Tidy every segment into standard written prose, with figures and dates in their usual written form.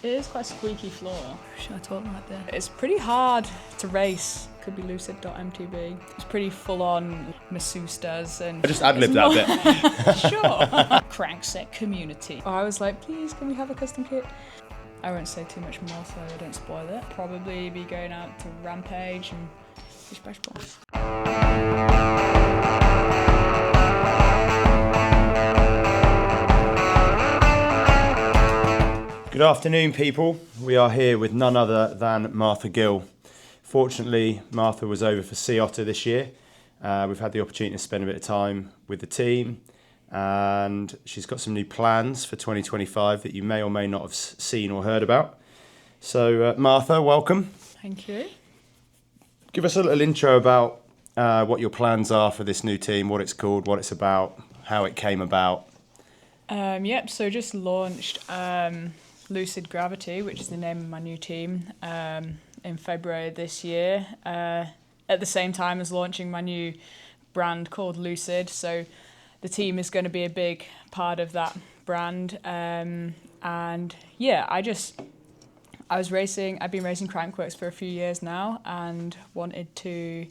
It is quite a squeaky floor. Should I talk like that? It's pretty hard to race. Could be lucid.mtb. It's pretty full-on masseuse does and... I just ad-libbed that bit. Sure. Crankset community. I was like, please, can we have a custom kit? I won't say too much more so I don't spoil it. Probably be going out to Rampage and fish bash balls. Good afternoon, people. We are here with none other than Martha Gill. Fortunately, Martha was over for Sea Otter this year. We've had the opportunity to spend a bit of time with the team, and she's got some new plans for 2025 that you may or may not have seen or heard about. So, Martha, welcome. Thank you. Give us a little intro about what your plans are for this new team, what it's called, what it's about, how it came about. So just launched Lucid Gravity, which is the name of my new team, in February this year, at the same time as launching my new brand called Lucid. So the team is going to be a big part of that brand. I've been racing Crankworx for a few years now, and wanted to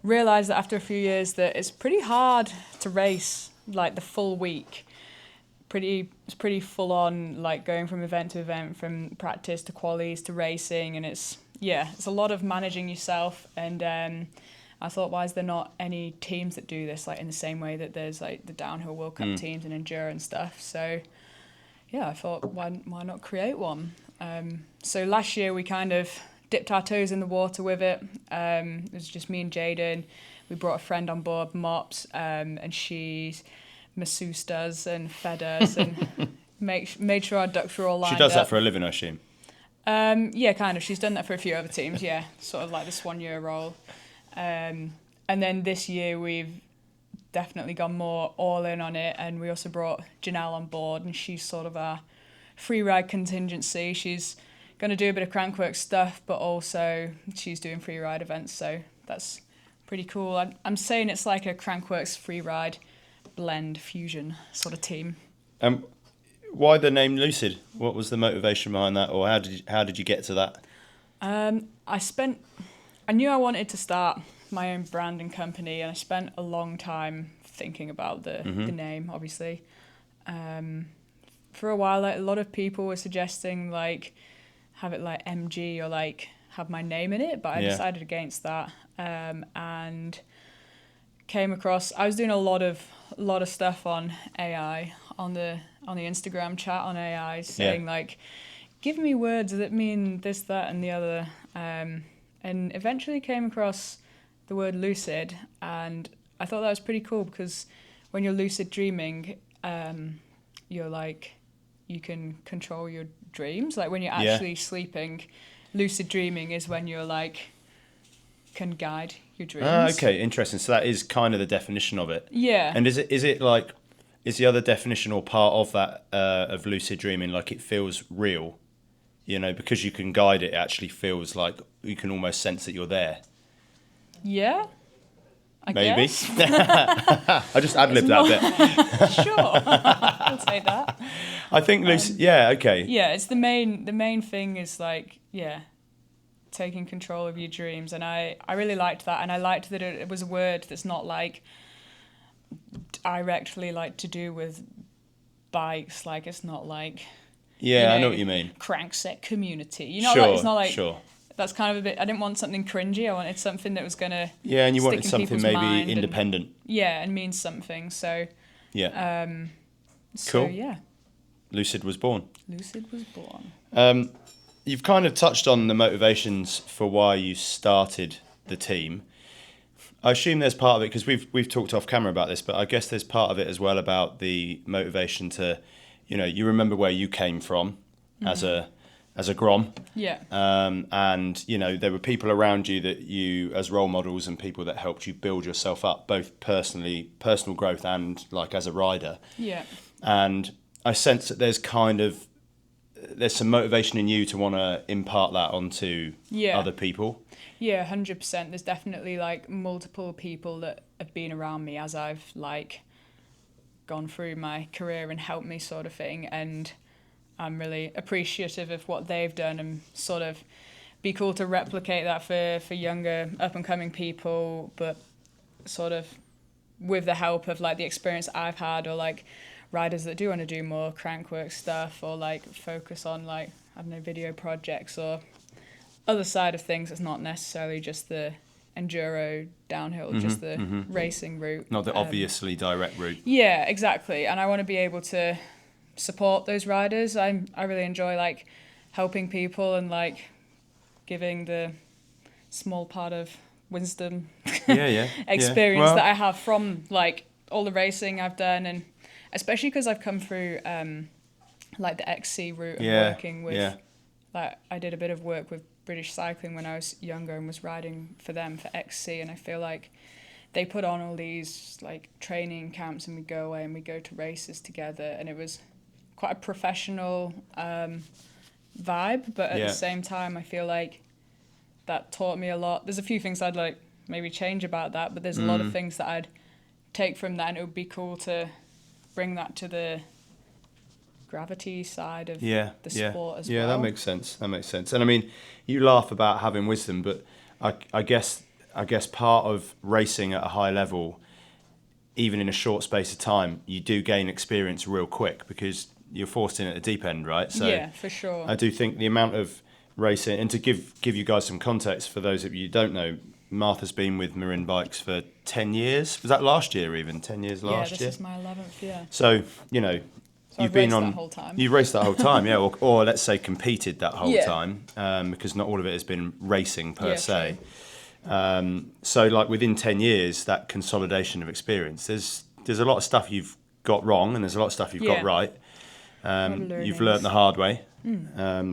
realise that after a few years that it's pretty hard to race like the full week. It's pretty full on, like going from event to event, from practice to qualies to racing, and it's a lot of managing yourself. And I thought, why is there not any teams that do this like in the same way that there's like the downhill World Cup teams and endurance stuff? So I thought, why not create one? So last year we kind of dipped our toes in the water with it. It was just me and Jaden. We brought a friend on board, Mops, and she's masseused us and fed us and made sure our ducks were all lined up. She does that for a living, I assume? Kind of. She's done that for a few other teams, sort of like the Swan-year role. And then this year we've definitely gone more all in on it, and we also brought Janelle on board, and she's sort of our free ride contingency. She's going to do a bit of Crankworx stuff, but also she's doing free ride events, so that's pretty cool. I'm saying it's like a Crankworx free ride blend fusion sort of team. Why the name Lucid? What was the motivation behind that, or how did you get to that? I knew I wanted to start my own brand and company, and I spent a long time thinking about the name, obviously. For a while, like, a lot of people were suggesting like have it like MG or like have my name in it, but I decided against that, and came across, I was doing a lot of stuff on AI, on the Instagram chat on AI, saying like, give me words that mean this, that, and the other, and eventually came across the word lucid, and I thought that was pretty cool because when you're lucid dreaming, you're like, you can control your dreams. Like when you're actually sleeping, lucid dreaming is when you're like, can guide your dreams. Okay, interesting. So that is kind of the definition of it. Yeah. And is the other definition or part of that of lucid dreaming like it feels real? You know, because you can guide it, it actually feels like you can almost sense that you're there. Yeah. I Maybe. guess. I just ad-libbed that bit. Sure. I'll say that. I think lucid. Okay. Yeah, it's the main thing is like taking control of your dreams, and I really liked that, and I liked that it was a word that's not like directly like to do with bikes, like it's not like I know what you mean. Crankset community, you know, sure, like, it's not like sure. That's kind of a bit. I didn't want something cringy. I wanted something that was gonna and you wanted stick in something maybe mind independent. And mean something. So Cool. Lucid was born. You've kind of touched on the motivations for why you started the team. I assume there's part of it, because we've talked off camera about this, but I guess there's part of it as well about the motivation to, you remember where you came from as a Grom. Yeah. And, there were people around you that you, as role models, and people that helped you build yourself up, both personal growth and like as a rider. Yeah. And I sense that there's some motivation in you to want to impart that onto other people. Yeah, 100%. There's definitely like multiple people that have been around me as I've like gone through my career and helped me, sort of thing. And I'm really appreciative of what they've done, and sort of be cool to replicate that for younger up and coming people, but sort of with the help of like the experience I've had, or like riders that do want to do more Crankworx stuff, or like focus on like, I don't know, video projects or other side of things. It's not necessarily just the enduro downhill, just the racing route. Not the obviously direct route. Yeah, exactly. And I want to be able to support those riders. I really enjoy like helping people and like giving the small part of wisdom experience Well, that I have from like all the racing I've done, and especially because I've come through like the XC route of working with like I did a bit of work with British Cycling when I was younger and was riding for them for XC, and I feel like they put on all these like training camps and we go away and we go to races together, and it was quite a professional vibe, but at the same time I feel like that taught me a lot. There's a few things I'd like maybe change about that, but there's a lot of things that I'd take from that, and it would be cool to bring that to the gravity side of the sport as well. Yeah, that makes sense. And I mean, you laugh about having wisdom, but I guess part of racing at a high level, even in a short space of time, you do gain experience real quick because you're forced in at the deep end, right? So yeah, for sure. I do think the amount of racing, and to give you guys some context for those of you who don't know, Martha's been with Marin bikes for 10 years. Was that last year even? 10 years last year? Yeah, this is my 11th year. So, you know, you've been on that whole time. You've raced that whole time, yeah, or let's say competed that whole time, because not all of it has been racing per se. So, like within 10 years, that consolidation of experience, there's a lot of stuff you've got wrong, and there's a lot of stuff you've got right. You've learnt the hard way.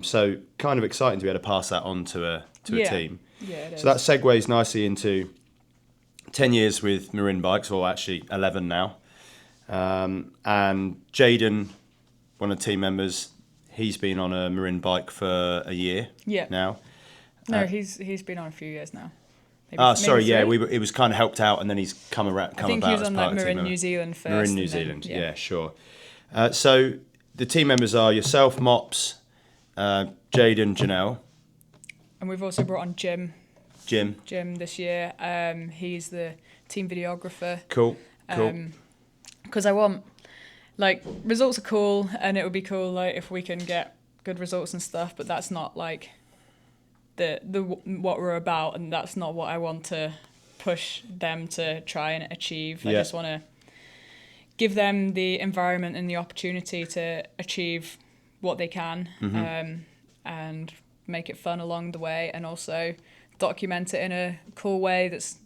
So, kind of exciting to be able to pass that on to a team. Yeah, it is. So that segues nicely into 10 years with Marin bikes, or actually 11 now. And Jaden, one of the team members, he's been on a Marin bike for a year now. No, he's been on a few years now. It was kind of helped out, and then he's come about. I think he was on like Marin New Zealand first. Marin New Zealand, yeah, sure. So the team members are yourself, Mops, Jaden, Janelle. And we've also brought on Jim this year. He's the team videographer. Cool. Because I want, like, results are cool, and it would be cool like if we can get good results and stuff, but that's not like the what we're about, and that's not what I want to push them to try and achieve. I just want to give them the environment and the opportunity to achieve what they can, and make it fun along the way, and also document it in a cool way that's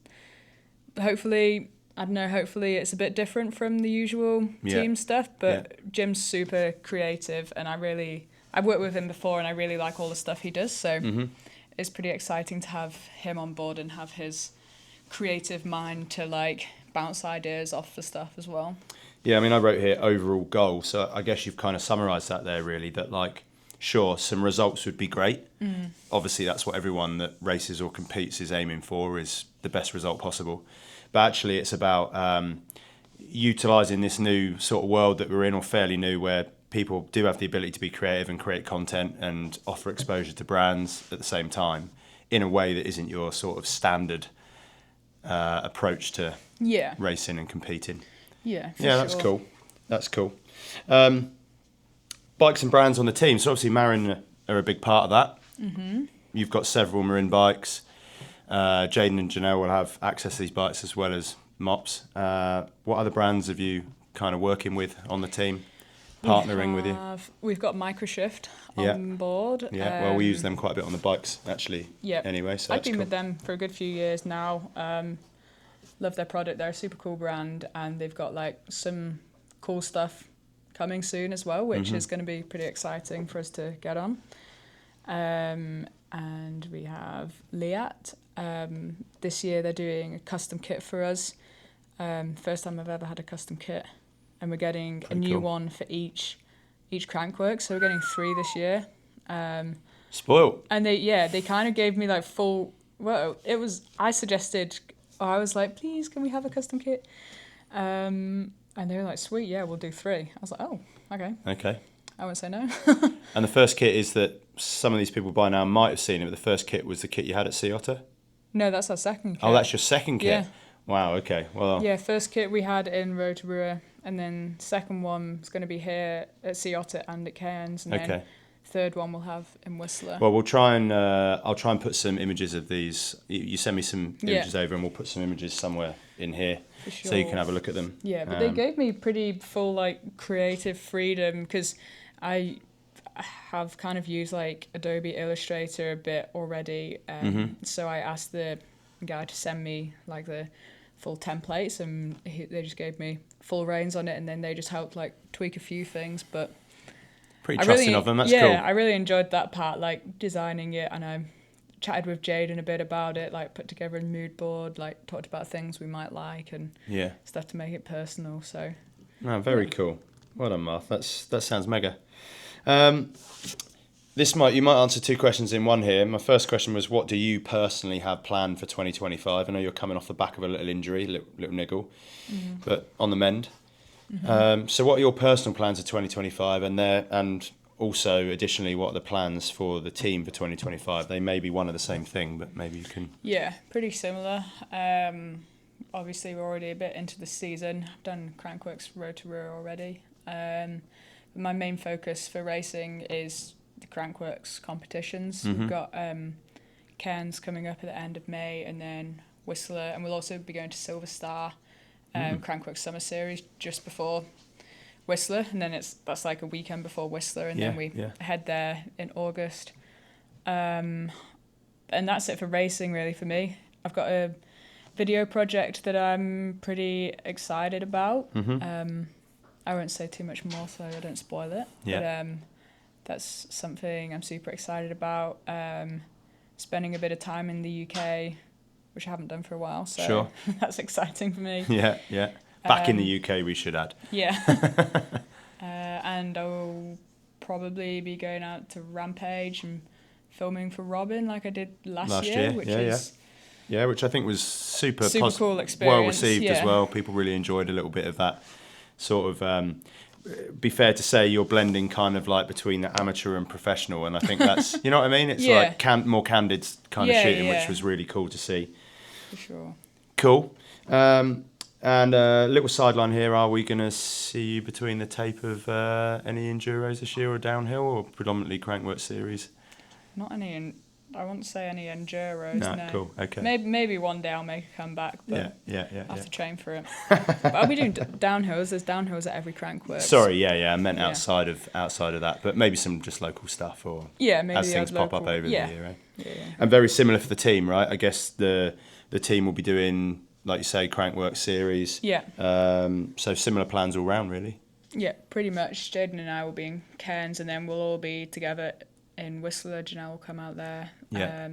hopefully it's a bit different from the usual team stuff, but Jim's super creative, and I've worked with him before, and I really like all the stuff he does, so it's pretty exciting to have him on board and have his creative mind to like bounce ideas off the stuff as well. Yeah, I mean, I wrote here overall goal, so I guess you've kind of summarised that there really, that like, sure, some results would be great. Obviously, that's what everyone that races or competes is aiming for, is the best result possible. But actually, it's about utilising this new sort of world that we're in, or fairly new, where people do have the ability to be creative and create content and offer exposure to brands at the same time in a way that isn't your sort of approach to racing and competing. Yeah, that's cool. That's cool. Bikes and brands on the team. So obviously Marin are a big part of that. You've got several Marin bikes. Jaden and Janelle will have access to these bikes as well as Mops. What other brands have you kind of working with on the team, partnering with you? We've got Microshift on board. Yeah, well, we use them quite a bit on the bikes, actually. Yeah. Anyway, so I've been with them for a good few years now. Love their product. They're a super cool brand, and they've got like some cool stuff coming soon as well, which is going to be pretty exciting for us to get on. And we have Liat. This year they're doing a custom kit for us. First time I've ever had a custom kit, and we're getting a new one for each Crankworx. So we're getting 3 this year. Spoiled. And they kind of gave me like full. Well, I suggested. I was like, please, can we have a custom kit? And they were like, sweet, yeah, we'll do 3. I was like, oh, okay. Okay. I won't say no. And the first kit is that some of these people by now might have seen it, but the first kit was the kit you had at Sea Otter? No, that's our second kit. Oh, that's your second kit? Yeah. Wow, okay. Well, yeah, first kit we had in Rotorua, and then second one is going to be here at Sea Otter and at Cairns, and then third one we'll have in Whistler. Well, we'll try and I'll try and put some images of these. You send me some images over, and we'll put some images somewhere in here so you can have a look at them. Yeah, but they gave me pretty full like creative freedom because I have kind of used like Adobe Illustrator a bit already. So I asked the guy to send me like the full templates, and they just gave me full reins on it, and then they just helped like tweak a few things. But pretty trusting of them. That's cool. Yeah, I really enjoyed that part, like designing it, and I chatted with Jaden a bit about it, like put together a mood board, like talked about things we might like and stuff to make it personal. So very cool. Well done, Marth. That sounds mega. You might answer two questions in one here. My first question was, what do you personally have planned for 2025? I know you're coming off the back of a little injury, little niggle, but on the mend. So what are your personal plans for 2025, and also additionally, what are the plans for the team for 2025? They may be one of the same thing, but maybe you can... Yeah, pretty similar. Obviously, we're already a bit into the season. I've done Crankworx Rotorua already. My main focus for racing is the Crankworx competitions. We've got Cairns coming up at the end of May, and then Whistler, and we'll also be going to Silver Star, Crankworx Summer Series just before Whistler, and then that's like a weekend before Whistler, and then we head there in August. And that's it for racing, really, for me. I've got a video project that I'm pretty excited about. I won't say too much more so I don't spoil it. But that's something I'm super excited about. Spending a bit of time in the UK, which I haven't done for a while, so that's exciting for me. Yeah. Back in the UK, we should add. Yeah. And I'll probably be going out to Rampage and filming for Robin like I did last year, which is... Yeah, which I think was super cool experience. Well received as well. People really enjoyed a little bit of that sort of... be fair to say you're blending kind of like between the amateur and professional, and I think that's, you know what I mean? It's like more candid kind of shooting, which was really cool to see. For sure. Cool. And a little sideline here, are we going to see you between the tape of any enduros this year or downhill, or predominantly Crankworx series? Not any, I won't say any enduros, no. Cool, okay. Maybe one day I'll make a comeback, but I have to train for it. But I'll be doing downhills. There's downhills at every Crankworx. Sorry, I meant outside of that, but maybe some just local stuff, or maybe as things pop up over the year, right? Yeah. And very similar for the team, right? I guess the team will be doing, like you say, Crankworx series. Yeah. So similar plans all round, really. Yeah, pretty much. Jaden and I will be in Cairns, and then we'll all be together in Whistler. Janelle will come out there. Yeah.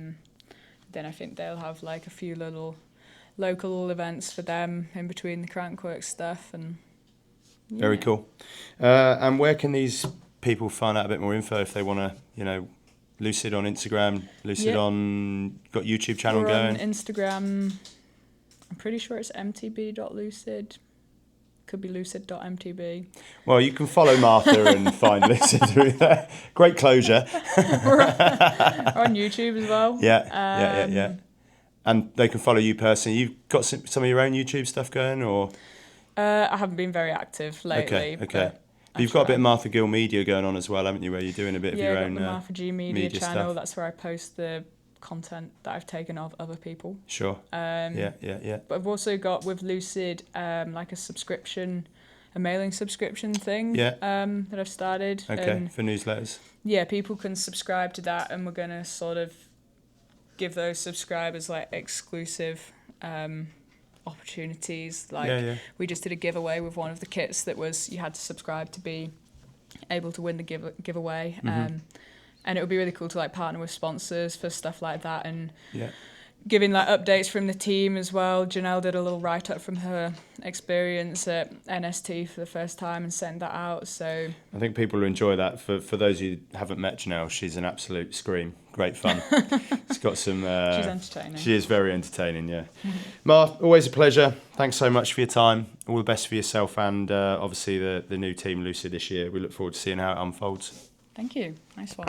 Then I think they'll have like a few little local events for them in between the Crankworx stuff. And very cool. And where can these people find out a bit more info if they want to, Lucid on Instagram, Lucid on, got YouTube channel We're going? on Instagram. I'm pretty sure it's mtb.lucid. Could be lucid.mtb. Well, you can follow Martha and find Lucid through there. Great closure. We're on YouTube as well. Yeah. And they can follow you personally. You've got some of your own YouTube stuff going, or? I haven't been very active lately. Okay. But you've got a bit of Martha Gill Media going on as well, haven't you, where you're doing a bit of your own... the Martha G Media channel. Stuff. That's where I post the content that I've taken of other people. Sure. Yeah. But I've also got with Lucid like a mailing subscription thing that I've started. Okay, for newsletters. Yeah, people can subscribe to that, and we're going to sort of give those subscribers like exclusive opportunities. Like we just did a giveaway with one of the kits that was you had to subscribe to be able to win the giveaway. And it would be really cool to like partner with sponsors for stuff like that and giving like updates from the team as well. Janelle did a little write up from her experience at NST for the first time and sent that out. So I think people will enjoy that. For those who haven't met Janelle, she's an absolute scream. Great fun. She's got some. she's entertaining. She is very entertaining. Yeah. Marth, always a pleasure. Thanks so much for your time. All the best for yourself and obviously the new team Lucid this year. We look forward to seeing how it unfolds. Thank you. Nice one.